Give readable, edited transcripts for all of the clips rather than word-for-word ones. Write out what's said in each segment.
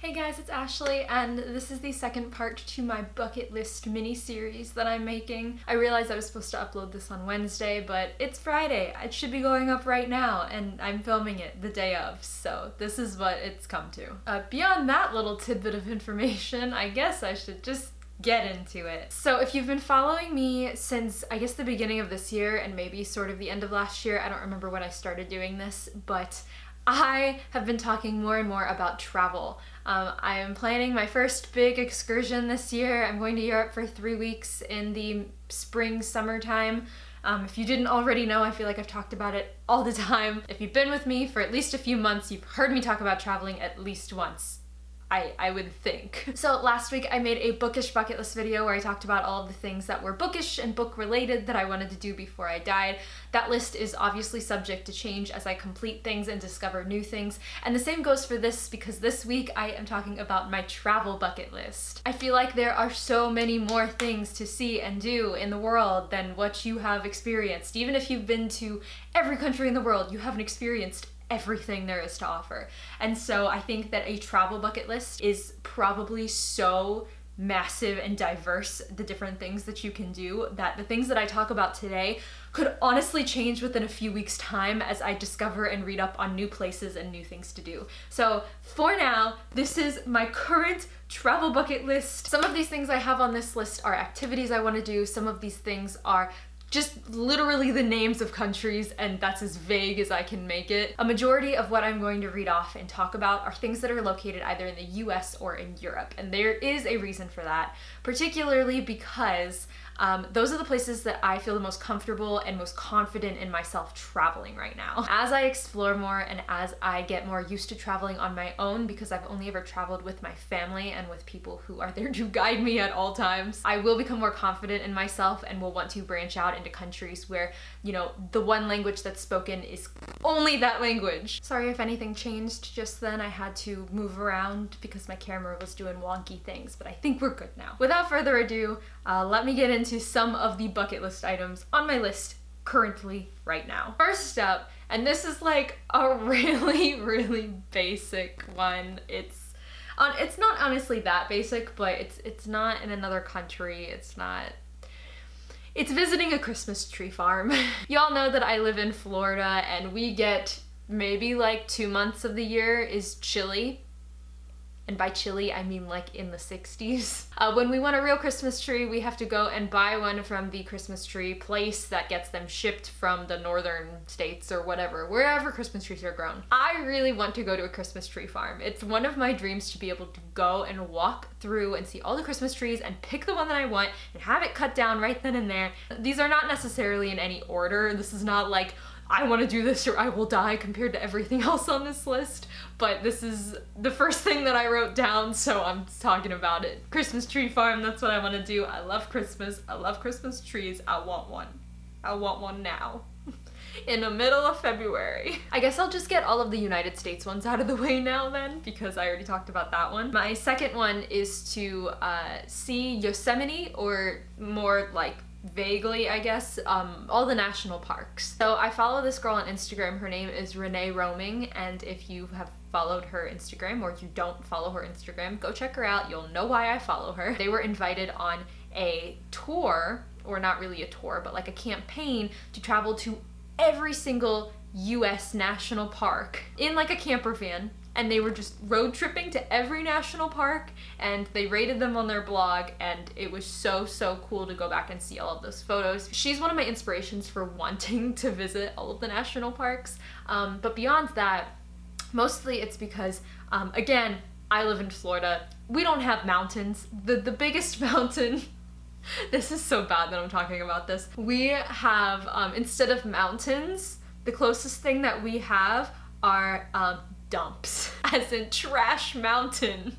Hey guys, it's Ashley, and this is the second part to my bucket list mini-series that I'm making. I realized I was supposed to upload this on Wednesday, but it's Friday. It should be going up right now, and I'm filming it the day of, so this is what it's come to. Beyond that little tidbit of information, I guess I should just get into it. So if you've been following me since, I guess, the beginning of this year, and maybe sort of the end of last year, I don't remember when I started doing this, but I have been talking more and more about travel. I am planning my first big excursion this year. I'm going to Europe for 3 weeks in the summertime. If you didn't already know, I feel like I've talked about it all the time. If you've been with me for at least a few months, you've heard me talk about traveling at least once. I would think. So last week I made a bookish bucket list video where I talked about all of the things that were bookish and book related that I wanted to do before I died. That list is obviously subject to change as I complete things and discover new things. And the same goes for this, because this week I am talking about my travel bucket list. I feel like there are so many more things to see and do in the world than what you have experienced. Even if you've been to every country in the world, you haven't experienced everything there is to offer. And so I think that a travel bucket list is probably so massive and diverse, the different things that you can do, that the things that I talk about today could honestly change within a few weeks' time as I discover and read up on new places and new things to do. So for now, this is my current travel bucket list. Some of these things I have on this list are activities I want to do. Some of these things are just literally the names of countries, and that's as vague as I can make it. A majority of what I'm going to read off and talk about are things that are located either in the US or in Europe, and there is a reason for that, particularly because those are the places that I feel the most comfortable and most confident in myself traveling right now. As I explore more and as I get more used to traveling on my own, because I've only ever traveled with my family and with people who are there to guide me at all times, I will become more confident in myself and will want to branch out into countries where, you know, the one language that's spoken is only that language. Sorry if anything changed just then. I had to move around because my camera was doing wonky things, but I think we're good now. Without further ado, let me get into some of the bucket list items on my list currently right now. First up, and this is like a really basic one. It's not honestly that basic, but it's not in another country. It's visiting a Christmas tree farm. Y'all know that I live in Florida and we get maybe like 2 months of the year is chilly. And by chilly, I mean like in the 60s. When we want a real Christmas tree, we have to go and buy one from the Christmas tree place that gets them shipped from the northern states or whatever, wherever Christmas trees are grown. I really want to go to a Christmas tree farm. It's one of my dreams to be able to go and walk through and see all the Christmas trees and pick the one that I want and have it cut down right then and there. These are not necessarily in any order. This is not like, I want to do this or I will die compared to everything else on this list, but this is the first thing that I wrote down, so I'm talking about it. Christmas tree farm, that's what I want to do. I love Christmas. I love Christmas trees. I want one. I want one now. In the middle of February. I guess I'll just get all of the United States ones out of the way now then, because I already talked about that one. My second one is to see Yosemite, or more like vaguely, I guess, all the national parks. So I follow this girl on Instagram. Her name is Renee Roaming, and if you have followed her Instagram or you don't follow her Instagram, go check her out. You'll know why I follow her. They were invited on a tour, or not really a tour, but like a campaign to travel to every single US national park in like a camper van. And they were just road tripping to every national park, and they rated them on their blog, and it was so cool to go back and see all of those photos. She's one of my inspirations for wanting to visit all of the national parks, but beyond that, mostly it's because, again, I live in Florida. We don't have mountains. The biggest mountain, this is so bad that I'm talking about this. We have, instead of mountains, the closest thing that we have are dumps, as in Trash Mountain.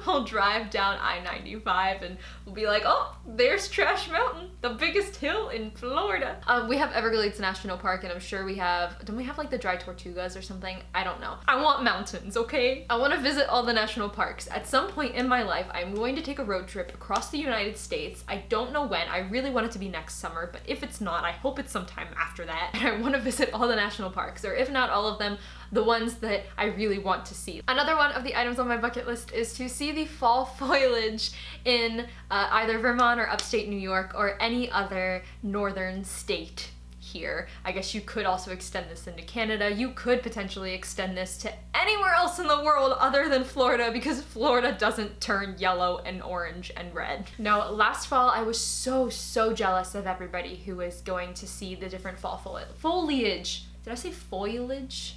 We'll drive down I-95 and we'll be like, oh, there's Trash Mountain, the biggest hill in Florida. We have Everglades National Park, and I'm sure we have, don't we have like the Dry Tortugas or something? I don't know. I want mountains, okay? I want to visit all the national parks. At some point in my life, I'm going to take a road trip across the United States. I don't know when. I really want it to be next summer, but if it's not, I hope it's sometime after that. And I want to visit all the national parks, or if not all of them, the ones that I really want to see. Another one of the items on my bucket list is to see the fall foliage in either Vermont or upstate New York or any other northern state here. I guess you could also extend this into Canada. You could potentially extend this to anywhere else in the world other than Florida, because Florida doesn't turn yellow and orange and red. Now, last fall I was so jealous of everybody who was going to see the different fall foliage. Did I say foliage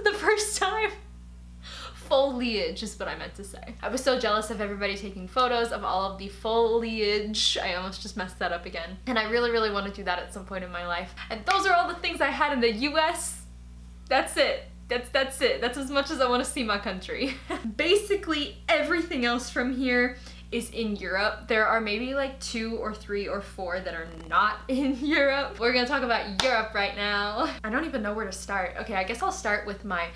the first time? Foliage is what I meant to say. I was so jealous of everybody taking photos of all of the foliage. I almost just messed that up again. And I really want to do that at some point in my life. And those are all the things I had in the US. That's it. That's it. That's as much as I want to see my country. Basically everything else from here is in Europe. There are maybe like 2 or 3 or 4 that are not in Europe. We're gonna talk about Europe right now. I don't even know where to start. Okay, I guess I'll start with my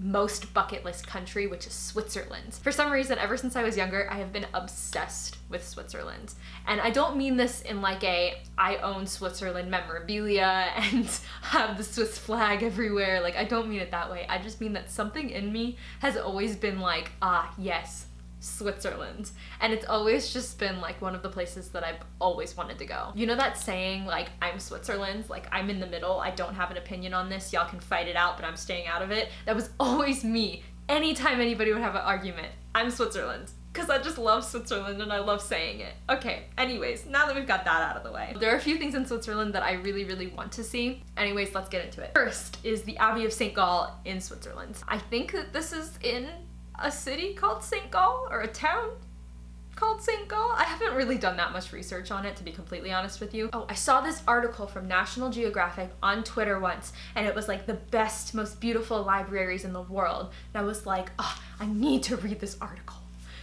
most bucket list country, which is Switzerland. For some reason, ever since I was younger, I have been obsessed with Switzerland. And I don't mean this in like I own Switzerland memorabilia and have the Swiss flag everywhere. Like, I don't mean it that way. I just mean that something in me has always been like, ah, yes, Switzerland. And it's always just been like one of the places that I've always wanted to go. You know that saying, like, I'm Switzerland, like I'm in the middle, I don't have an opinion on this, y'all can fight it out, but I'm staying out of it? That was always me. Anytime anybody would have an argument, I'm Switzerland. Because I just love Switzerland and I love saying it. Okay, anyways, now that we've got that out of the way, there are a few things in Switzerland that I really want to see. Anyways, let's get into it. First is the Abbey of St. Gall in Switzerland. I think that this is in a city called St. Gall, or a town called St. Gall. I haven't really done that much research on it, to be completely honest with you. Oh, I saw this article from National Geographic on Twitter once, and it was like the best, most beautiful libraries in the world. And I was like, oh, I need to read this article.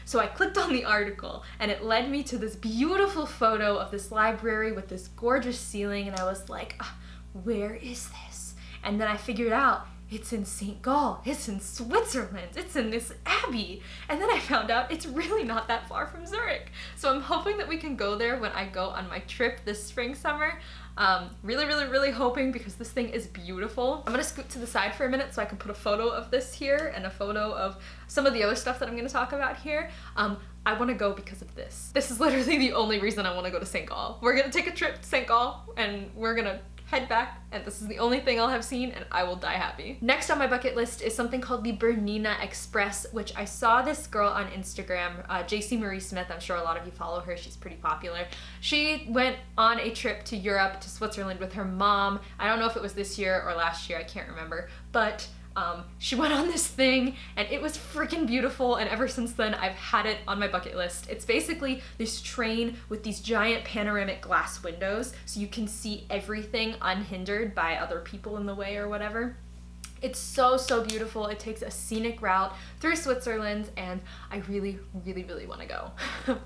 So I clicked on the article, and it led me to this beautiful photo of this library with this gorgeous ceiling, and I was like, oh, where is this? And then I figured out, it's in St. Gall, it's in Switzerland, it's in this abbey. And then I found out it's really not that far from Zurich. So I'm hoping that we can go there when I go on my trip this spring, summer. Really hoping, because this thing is beautiful. I'm gonna scoot to the side for a minute so I can put a photo of this here and a photo of some of the other stuff that I'm gonna talk about here. I wanna go because of this. This is literally the only reason I wanna go to St. Gall. We're gonna take a trip to St. Gall and we're gonna head back, and this is the only thing I'll have seen, and I will die happy. Next on my bucket list is something called the Bernina Express, which I saw this girl on Instagram, JC Marie Smith. I'm sure a lot of you follow her. She's pretty popular. She went on a trip to Europe, to Switzerland, with her mom. I don't know if it was this year or last year, I can't remember, but she went on this thing and it was freaking beautiful, and ever since then I've had it on my bucket list. It's basically this train with these giant panoramic glass windows so you can see everything unhindered by other people in the way or whatever. It's so beautiful. It takes a scenic route through Switzerland, and I really want to go.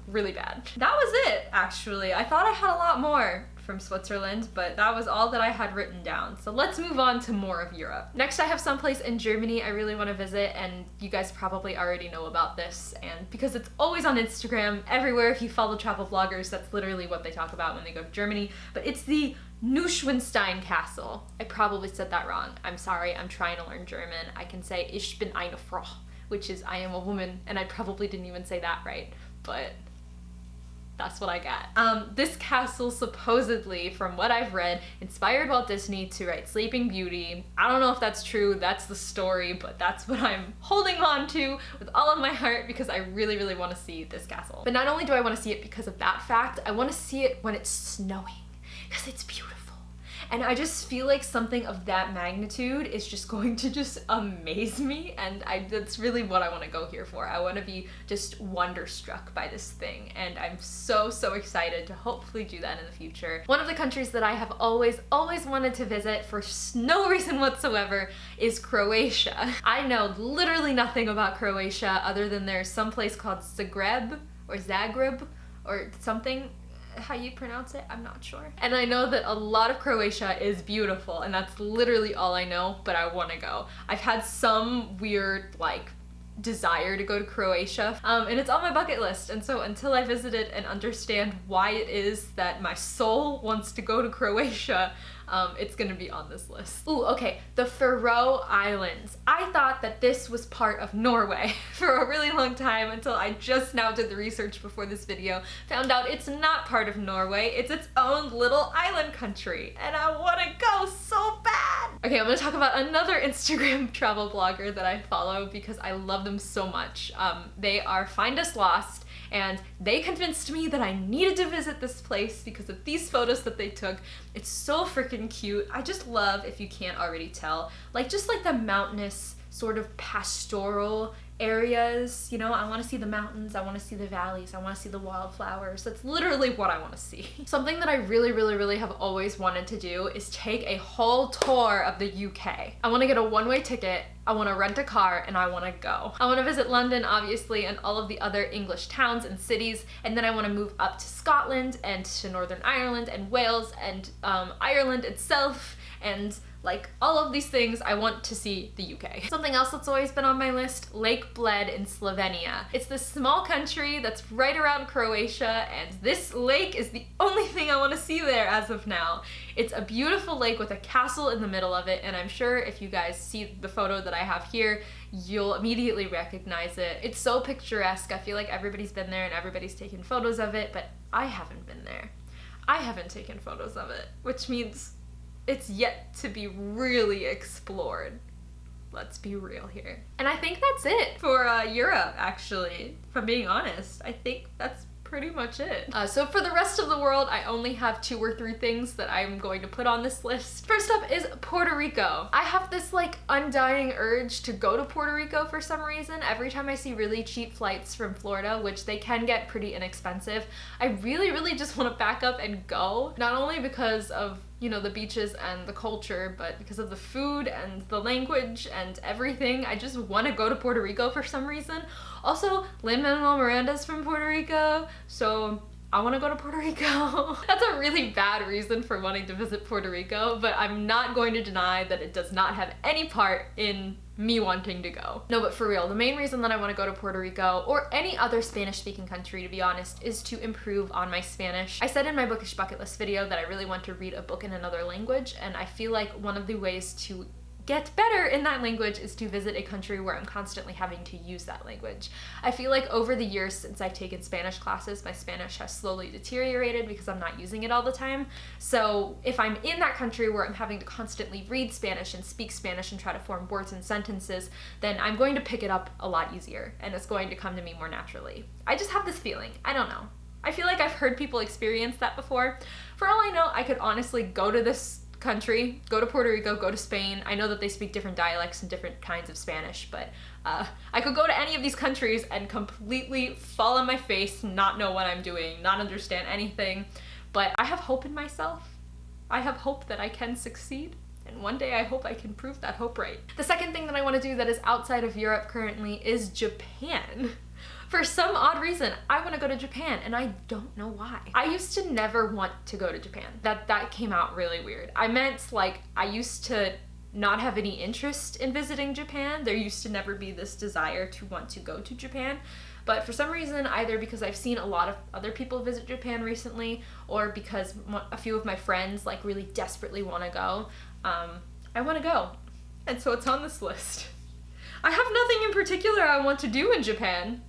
Really bad. That was it, actually. I thought I had a lot more from Switzerland, but that was all that I had written down. So let's move on to more of Europe. Next, I have someplace in Germany I really want to visit, and you guys probably already know about this, and because it's always on Instagram, everywhere if you follow travel bloggers, that's literally what they talk about when they go to Germany, but it's the Neuschwanstein Castle. I probably said that wrong. I'm sorry, I'm trying to learn German. I can say Ich bin eine Frau, which is I am a woman, and I probably didn't even say that right, but that's what I got. This castle supposedly, from what I've read, inspired Walt Disney to write Sleeping Beauty. I don't know if that's true, that's the story, but that's what I'm holding on to with all of my heart because I really want to see this castle. But not only do I want to see it because of that fact, I want to see it when it's snowing, because it's beautiful. And I just feel like something of that magnitude is just going to just amaze me, and that's really what I want to go here for. I want to be just wonderstruck by this thing, and I'm so excited to hopefully do that in the future. One of the countries that I have always wanted to visit for no reason whatsoever is Croatia. I know literally nothing about Croatia other than there's some place called Zagreb or something. How you pronounce it, I'm not sure. And I know that a lot of Croatia is beautiful, and that's literally all I know, but I want to go. I've had some weird, like, desire to go to Croatia, and it's on my bucket list, and so until I visit it and understand why it is that my soul wants to go to Croatia, it's gonna be on this list. Ooh, okay, the Faroe Islands. I thought that this was part of Norway for a really long time until I just now did the research before this video, found out it's not part of Norway, it's its own little island country, and I wanna go so bad! Okay, I'm gonna talk about another Instagram travel blogger that I follow because I love them so much. They are Find Us Lost, and they convinced me that I needed to visit this place because of these photos that they took. It's so freaking cute. I just love, if you can't already tell, like just like the mountainous sort of pastoral areas, you know. I want to see the mountains, I want to see the valleys, I want to see the wildflowers. That's literally what I want to see. Something that I really have always wanted to do is take a whole tour of the UK. I want to get a one-way ticket, I want to rent a car, and I want to go. I want to visit London, obviously, and all of the other English towns and cities, and then I want to move up to Scotland and to Northern Ireland and Wales and Ireland itself, and like all of these things. I want to see the UK. Something else that's always been on my list, Lake Bled in Slovenia. It's this small country that's right around Croatia, and this lake is the only thing I want to see there as of now. It's a beautiful lake with a castle in the middle of it, and I'm sure if you guys see the photo that I have here, you'll immediately recognize it. It's so picturesque. I feel like everybody's been there and everybody's taken photos of it, but I haven't been there. I haven't taken photos of it, which means it's yet to be really explored. Let's be real here. And I think that's it for Europe, actually. If I'm being honest, I think that's pretty much it. So for the rest of the world, I only have 2 or 3 things that I'm going to put on this list. First up is Puerto Rico. I have this like undying urge to go to Puerto Rico for some reason. Every time I see really cheap flights from Florida, which they can get pretty inexpensive, I really just want to back up and go. Not only because of, you know, the beaches and the culture, but because of the food and the language and everything. I just want to go to Puerto Rico for some reason. Also, Lin-Manuel Miranda's from Puerto Rico, so I want to go to Puerto Rico. That's a really bad reason for wanting to visit Puerto Rico, but I'm not going to deny that it does not have any part in me wanting to go. No, but for real, the main reason that I want to go to Puerto Rico, or any other Spanish-speaking country to be honest, is to improve on my Spanish. I said in my bookish bucket list video that I really want to read a book in another language, and I feel like one of the ways to get better in that language is to visit a country where I'm constantly having to use that language. I feel like over the years since I've taken Spanish classes, my Spanish has slowly deteriorated because I'm not using it all the time. So if I'm in that country where I'm having to constantly read Spanish and speak Spanish and try to form words and sentences, then I'm going to pick it up a lot easier and it's going to come to me more naturally. I just have this feeling. I don't know. I feel like I've heard people experience that before. For all I know, I could honestly go to this country, go to Puerto Rico, go to Spain. I know that they speak different dialects and different kinds of Spanish, but I could go to any of these countries and completely fall on my face, not know what I'm doing, not understand anything, but I have hope in myself. I have hope that I can succeed, and one day I hope I can prove that hope right. The second thing that I want to do that is outside of Europe currently is Japan. For some odd reason, I want to go to Japan, and I don't know why. I used to never want to go to Japan. That came out really weird. I meant, like, I used to not have any interest in visiting Japan. There used to never be this desire to want to go to Japan. But for some reason, either because I've seen a lot of other people visit Japan recently, or because a few of my friends, like, really desperately want to go, I want to go. And so it's on this list. I have nothing in particular I want to do in Japan.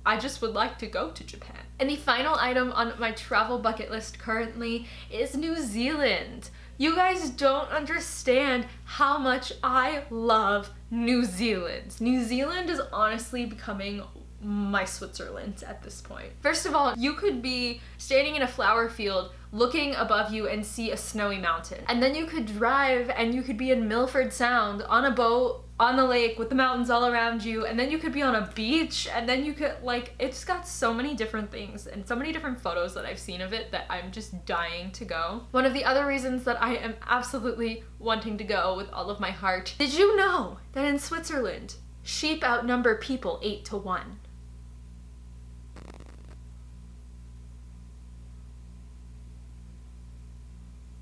I just would like to go to Japan. And the final item on my travel bucket list currently is New Zealand. You guys don't understand how much I love New Zealand. New Zealand is honestly becoming my Switzerland at this point. First of all, you could be standing in a flower field looking above you and see a snowy mountain. And then you could drive and you could be in Milford Sound on a boat on the lake with the mountains all around you, and then you could be on a beach, and then you could, like, it's got so many different things and so many different photos that I've seen of it that I'm just dying to go. One of the other reasons that I am absolutely wanting to go with all of my heart, did you know that in Switzerland, sheep outnumber people 8-1?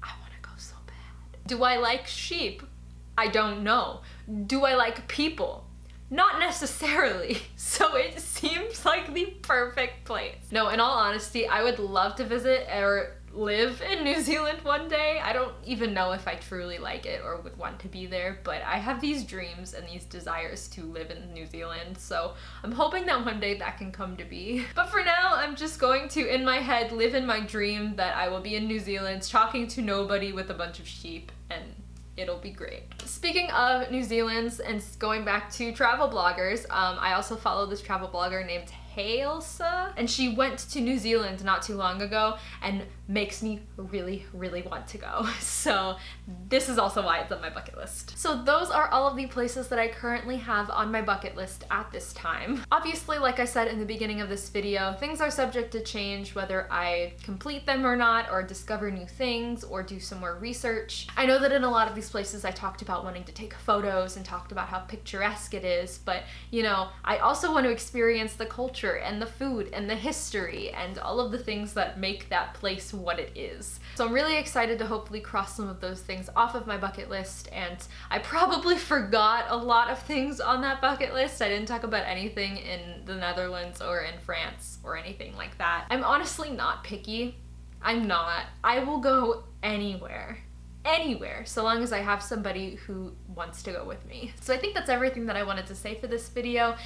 I want to go so bad. Do I like sheep? I don't know. Do I like people? Not necessarily. So it seems like the perfect place. No, in all honesty, I would love to visit or live in New Zealand one day. I don't even know if I truly like it or would want to be there, but I have these dreams and these desires to live in New Zealand, so I'm hoping that one day that can come to be. But for now, I'm just going to, in my head, live in my dream that I will be in New Zealand talking to nobody with a bunch of sheep, and it'll be great. Speaking of New Zealand's and going back to travel bloggers, I also follow this travel blogger named Hailsa, and she went to New Zealand not too long ago and makes me really, really want to go. So this is also why it's on my bucket list. So those are all of the places that I currently have on my bucket list at this time. Obviously, like I said in the beginning of this video, things are subject to change whether I complete them or not, or discover new things, or do some more research. I know that in a lot of these places I talked about wanting to take photos and talked about how picturesque it is, but you know, I also want to experience the culture and the food and the history and all of the things that make that place what it is. So I'm really excited to hopefully cross some of those things off of my bucket list, and I probably forgot a lot of things on that bucket list. I didn't talk about anything in the Netherlands or in France or anything like that. I'm honestly not picky. I'm not. I will go anywhere. Anywhere, so long as I have somebody who wants to go with me. So I think that's everything that I wanted to say for this video.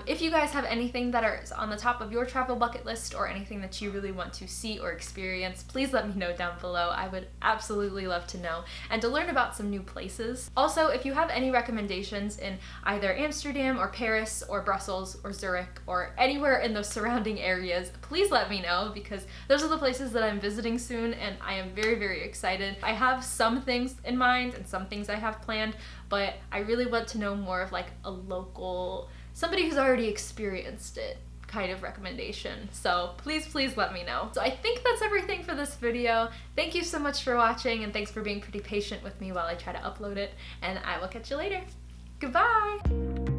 If you guys have anything that is on the top of your travel bucket list or anything that you really want to see or experience, please let me know down below. I would absolutely love to know and to learn about some new places. Also, if you have any recommendations in either Amsterdam or Paris or Brussels or Zurich or anywhere in those surrounding areas, please let me know, because those are the places that I'm visiting soon and I am very, very excited. I have some things in mind and some things I have planned, but I really want to know more of like a local, somebody who's already experienced it kind of recommendation. So please, please let me know. So I think that's everything for this video. Thank you so much for watching, and thanks for being pretty patient with me while I try to upload it, and I will catch you later. Goodbye!